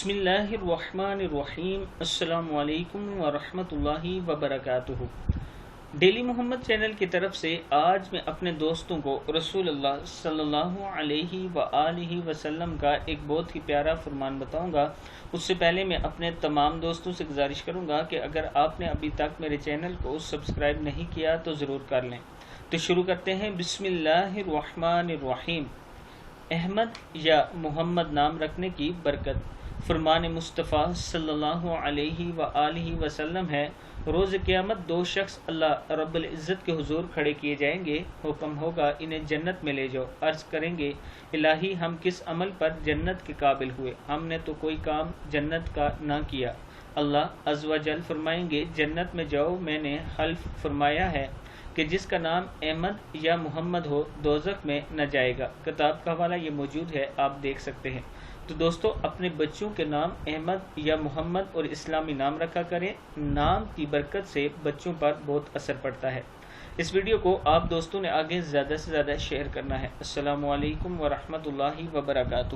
बिस्मिल्लाहिर्रहमानिर्रहीम। अस्सलामु अलैकुम वरहमत उल्लाहि वबरकातुहू। डेली मोहम्मद चैनल की तरफ से आज मैं अपने दोस्तों को रसूलुल्लाह सल्लल्लाहु अलैहि वआलिहि वसल्लम का एक बहुत ही प्यारा फरमान बताऊंगा। उससे पहले मैं अपने तमाम दोस्तों से गुजारिश करूंगा कि अगर आपने अभी तक मेरे चैनल को सब्सक्राइब नहीं किया तो ज़रूर कर लें। तो शुरू करते हैं। बिस्मिल्लाहिर्रहमानिर्रहीम। अहमद या मोहम्मद नाम रखने की बरकत। फरमान मुस्तफ़ा सल्लल्लाहु अलैहि वआलिहि वसल्लम है, रोज़ क़यामत दो शख्स अल्लाह रब्बुल इज़्ज़त के हुजूर खड़े किए जाएंगे। हुक्म होगा इन्हें जन्नत में ले जाओ। अर्ज़ करेंगे, इलाही हम किस अमल पर जन्नत के काबिल हुए? हमने तो कोई काम जन्नत का ना किया। अल्लाह अज़्ज़ व जल फरमाएंगे, जन्नत में जाओ। मैंने हल्फ फरमाया है कि जिसका नाम अहमद या मोहम्मद हो दोज़ख में न जाएगा। किताब का हवाला ये मौजूद है, आप देख सकते हैं। तो दोस्तों, अपने बच्चों के नाम अहमद या मोहम्मद और इस्लामी नाम रखा करें। नाम की बरकत से बच्चों पर बहुत असर पड़ता है। इस वीडियो को आप दोस्तों ने आगे ज़्यादा से ज़्यादा शेयर करना है। अस्सलामु अलैकुम वरहमतुल्लाहि वबरकातुहू।